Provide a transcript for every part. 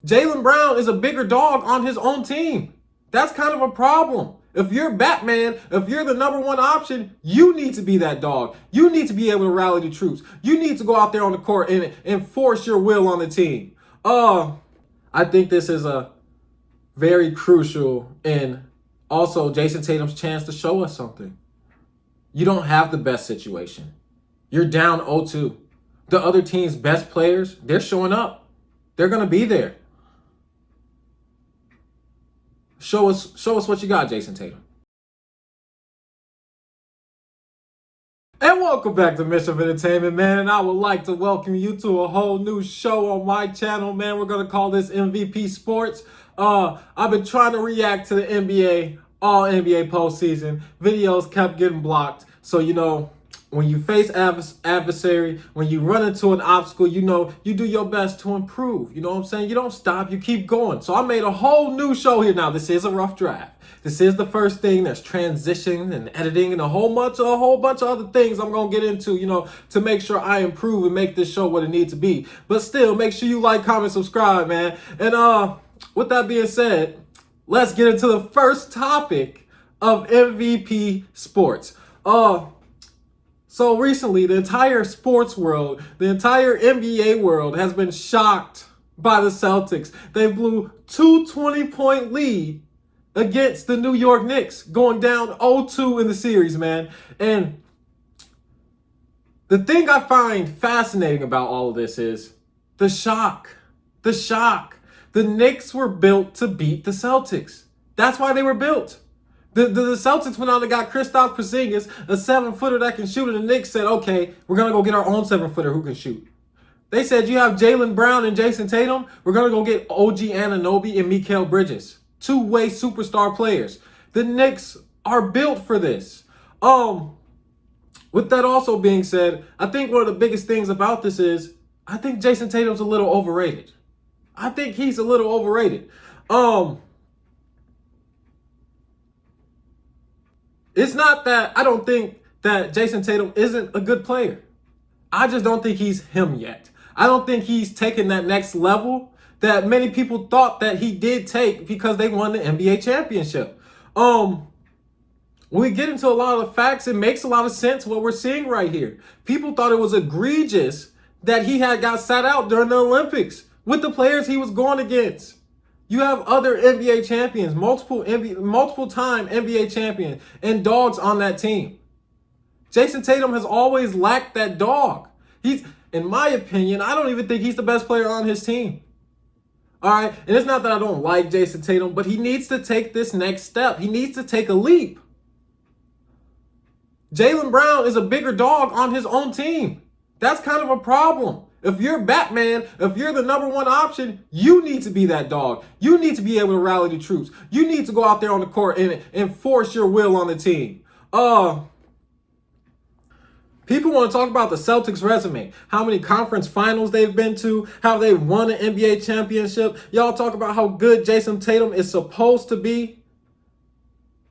Jaylen Brown is a bigger dog on his own team. That's kind of a problem. If you're Batman, if you're the number one option, you need to be that dog. You need to be able to rally the troops. You need to go out there on the court and enforce your will on the team. I think this is a very crucial and also Jayson Tatum's chance to show us something. You don't have the best situation. You're down 0-2. The other team's best players, they're showing up. They're going to be there. Show us what you got, Jayson Tatum. And welcome back to Mischief Entertainment, man. And I would like to welcome you to a whole new show on my channel, man. We're going to call this MVP Sports. I've been trying to react to the NBA, all NBA postseason. Videos kept getting blocked. So, you know, when you face adversary, when you run into an obstacle, you know, you do your best to improve. You know what I'm saying? You don't stop, you keep going. So I made a whole new show here now. This is a rough draft. This is the first thing. There's transition and editing and a whole bunch of other things I'm going to get into, you know, to make sure I improve and make this show what it needs to be. But still, make sure you like, comment, subscribe, man. And with that being said, let's get into the first topic of MVP Sports. So recently, the entire sports world, the entire NBA world has been shocked by the Celtics. They blew 2 20-point lead against the New York Knicks, going down 0-2 in the series, man. And the thing I find fascinating about all of this is the shock. The shock. The Knicks were built to beat the Celtics. That's why they were built. The Celtics went out and got Kristaps Porzingis, a 7-footer that can shoot, and the Knicks said, okay, we're going to go get our own 7-footer who can shoot. They said, you have Jaylen Brown and Jayson Tatum, we're going to go get OG Anunoby and Mikal Bridges. Two-way superstar players. The Knicks are built for this. With that also being said, I think one of the biggest things about this is I think Jayson Tatum's a little overrated. I think he's a little overrated. It's not that I don't think that Jayson Tatum isn't a good player. I just don't think he's him yet. I don't think he's taken that next level that many people thought that he did take because they won the NBA championship. When we get into a lot of the facts, it makes a lot of sense what we're seeing right here. People thought it was egregious that he had got sat out during the Olympics with the players he was going against. You have other NBA champions, multiple time NBA champions, and dogs on that team. Jayson Tatum has always lacked that dog. He's, in my opinion, I don't even think he's the best player on his team. All right, and it's not that I don't like Jayson Tatum, but he needs to take this next step. He needs to take a leap. Jaylen Brown is a bigger dog on his own team. That's kind of a problem. If you're Batman, if you're the number one option, you need to be that dog. You need to be able to rally the troops. You need to go out there on the court and enforce your will on the team. People want to talk about the Celtics resume, how many conference finals they've been to, how they won an NBA championship. Y'all talk about how good Jayson Tatum is supposed to be.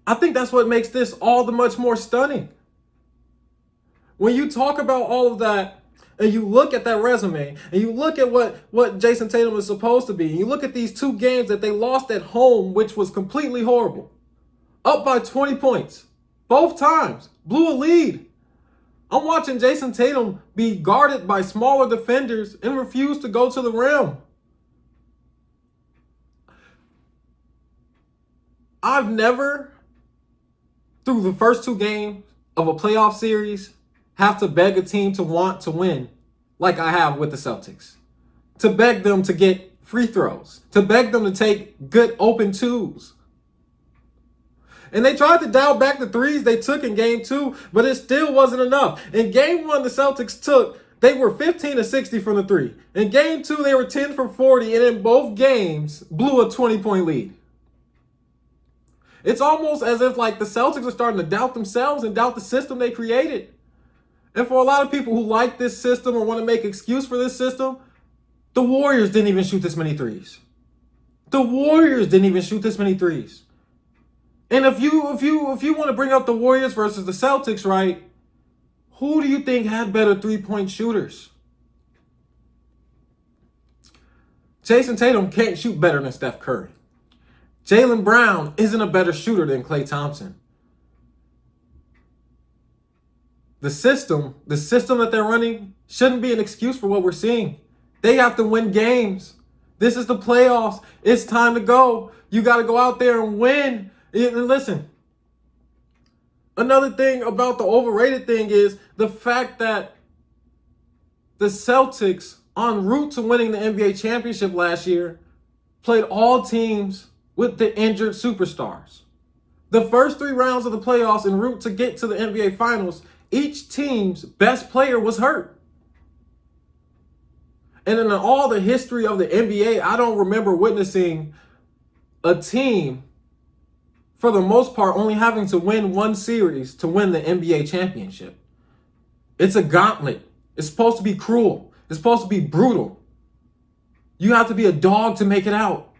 I think that's what makes this all the much more stunning. When you talk about all of that, and you look at that resume, and you look at what Jayson Tatum is supposed to be, and you look at these 2 games that they lost at home, which was completely horrible. Up by 20 points. Both times. Blew a lead. I'm watching Jayson Tatum be guarded by smaller defenders and refuse to go to the rim. I've never, through the first 2 games of a playoff series, have to beg a team to want to win like I have with the Celtics. To beg them to get free throws. To beg them to take good open 2s. And they tried to dial back the 3s they took in game 2, but it still wasn't enough. In game 1, the Celtics they were 15 of 60 from the 3. In game 2, they were 10 for 40, and in both games, blew a 20-point lead. It's almost as if like the Celtics are starting to doubt themselves and doubt the system they created. And for a lot of people who like this system or want to make excuse for this system, the Warriors didn't even shoot this many 3s. The Warriors didn't even shoot this many 3s. And if you want to bring up the Warriors versus the Celtics, right? Who do you think had better 3-point shooters? Jayson Tatum can't shoot better than Steph Curry. Jaylen Brown isn't a better shooter than Klay Thompson. The system that they're running shouldn't be an excuse for what we're seeing. They have to win games. This is the playoffs. It's time to go. You got to go out there and win. And listen, another thing about the overrated thing is the fact that the Celtics, en route to winning the NBA championship last year, played all teams with the injured superstars. The first 3 rounds of the playoffs en route to get to the NBA Finals, each team's best player was hurt. And in all the history of the NBA, I don't remember witnessing a team, for the most part, only having to win one series to win the NBA championship. It's a gauntlet. It's supposed to be cruel. It's supposed to be brutal. You have to be a dog to make it out.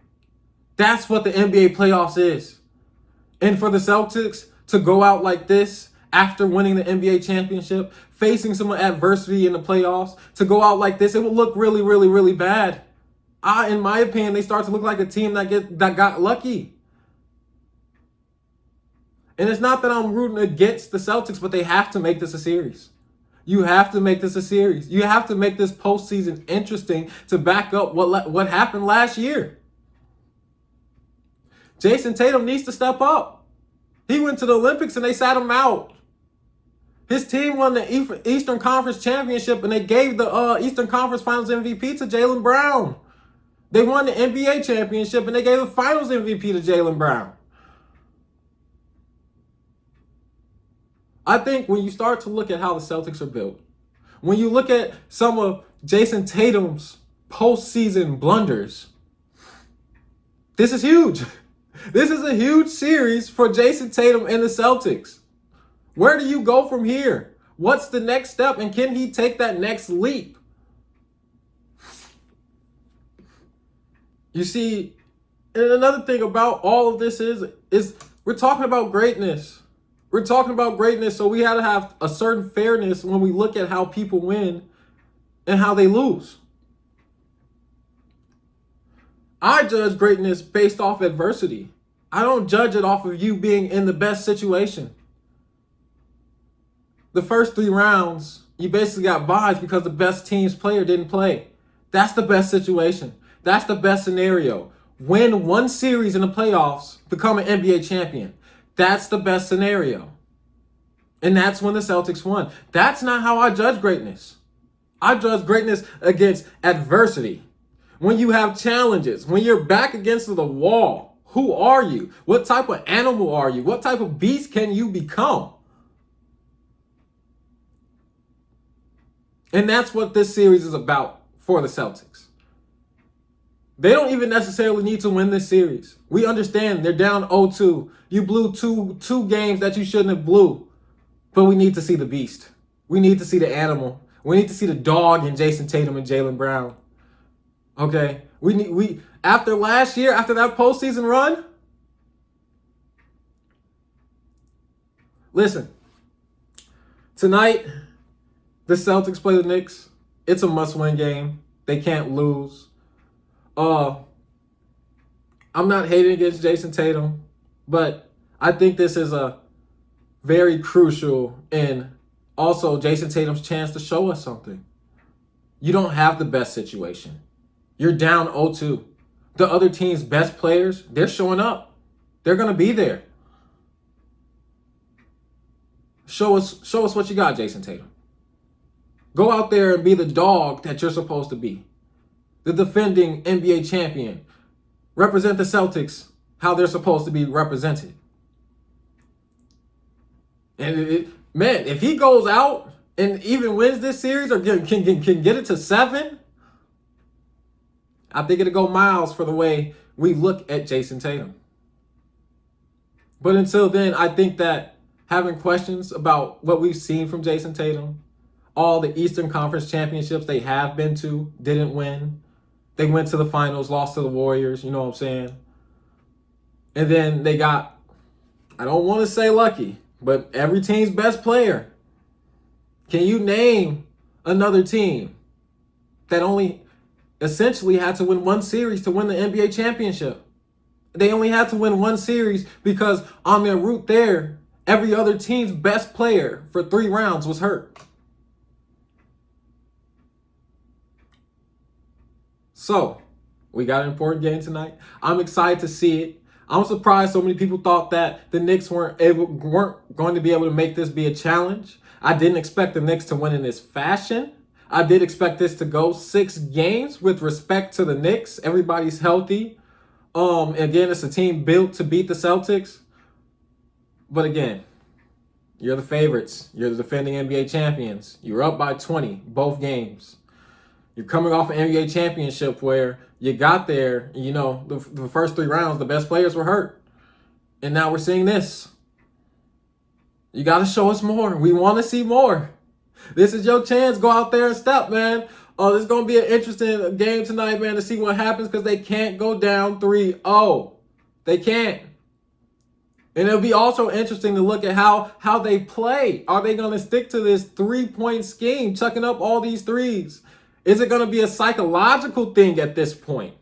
That's what the NBA playoffs is. And for the Celtics to go out like this after winning the NBA championship, facing some adversity in the playoffs, to go out like this, it would look really, really, really bad. In my opinion, they start to look like a team that got lucky. And it's not that I'm rooting against the Celtics, but they have to make this a series. You have to make this a series. You have to make this postseason interesting to back up what happened last year. Jayson Tatum needs to step up. He went to the Olympics and they sat him out. His team won the Eastern Conference Championship and they gave the Eastern Conference Finals MVP to Jaylen Brown. They won the NBA Championship and they gave the Finals MVP to Jaylen Brown. I think when you start to look at how the Celtics are built, when you look at some of Jayson Tatum's postseason blunders, this is huge. This is a huge series for Jayson Tatum and the Celtics. Where do you go from here? What's the next step, and can he take that next leap? You see, and another thing about all of this is we're talking about greatness. We're talking about greatness, so we have to have a certain fairness when we look at how people win and how they lose. I judge greatness based off adversity. I don't judge it off of you being in the best situation. The first 3 rounds, you basically got buys because the best team's player didn't play. That's the best situation. That's the best scenario. Win one series in the playoffs, become an NBA champion. That's the best scenario. And that's when the Celtics won. That's not how I judge greatness. I judge greatness against adversity. When you have challenges, when you're back against the wall, who are you? What type of animal are you? What type of beast can you become? And that's what this series is about for the Celtics. They don't even necessarily need to win this series. We understand they're down 0-2. You blew two games that you shouldn't have blew. But we need to see the beast. We need to see the animal. We need to see the dog in Jayson Tatum and Jaylen Brown. Okay? We after last year, after that postseason run, listen. Tonight, the Celtics play the Knicks. It's a must-win game. They can't lose. I'm not hating against Jayson Tatum, but I think this is a very crucial and also Jayson Tatum's chance to show us something. You don't have the best situation. You're down 0-2. The other team's best players, they're showing up. They're going to be there. Show us what you got, Jayson Tatum. Go out there and be the dog that you're supposed to be. The defending NBA champion. Represent the Celtics how they're supposed to be represented. And man, if he goes out and even wins this series or can get it to 7, I think it'll go miles for the way we look at Jayson Tatum. But until then, I think that having questions about what we've seen from Jayson Tatum, all the Eastern Conference championships they have been to, didn't win. They went to the finals, lost to the Warriors, you know what I'm saying? And then they got, I don't want to say lucky, but every team's best player. Can you name another team that only essentially had to win one series to win the NBA championship. They only had to win one series because on their route there, every other team's best player for 3 rounds was hurt. So, we got an important game tonight. I'm excited to see it. I'm surprised so many people thought that the Knicks weren't going to be able to make this be a challenge. I didn't expect the Knicks to win in this fashion. I did expect this to go 6 games with respect to the Knicks. Everybody's healthy. Again, it's a team built to beat the Celtics. But again, you're the favorites. You're the defending NBA champions. You're up by 20 both games. You're coming off an NBA championship where you got there, the first 3 rounds, the best players were hurt. And now we're seeing this. You got to show us more. We want to see more. This is your chance. Go out there and step, man. This is going to be an interesting game tonight, man, to see what happens because they can't go down 3-0. They can't. And it'll be also interesting to look at how they play. Are they going to stick to this 3-point scheme, chucking up all these threes? Is it going to be a psychological thing at this point?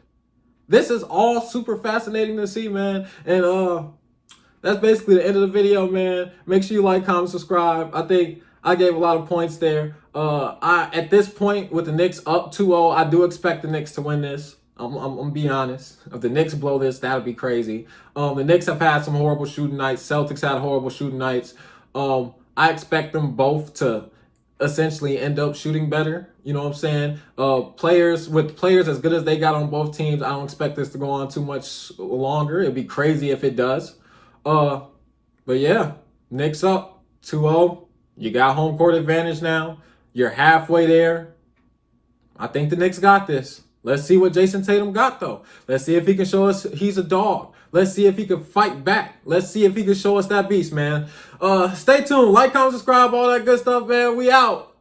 This is all super fascinating to see, man. And that's basically the end of the video, man. Make sure you like, comment, subscribe. I think I gave a lot of points there. At this point, with the Knicks up 2-0, I do expect the Knicks to win this. I'm being honest. If the Knicks blow this, that would be crazy. The Knicks have had some horrible shooting nights. Celtics had horrible shooting nights. I expect them both to essentially end up shooting better. You know what I'm saying? Players as good as they got on both teams, I don't expect this to go on too much longer. It'd be crazy if it does. But yeah, Knicks up 2-0. You got home court advantage now. You're halfway there. I think the Knicks got this. Let's see what Jayson Tatum got, though. Let's see if he can show us he's a dog. Let's see if he can fight back. Let's see if he can show us that beast, man. Stay tuned. Like, comment, subscribe, all that good stuff, man. We out.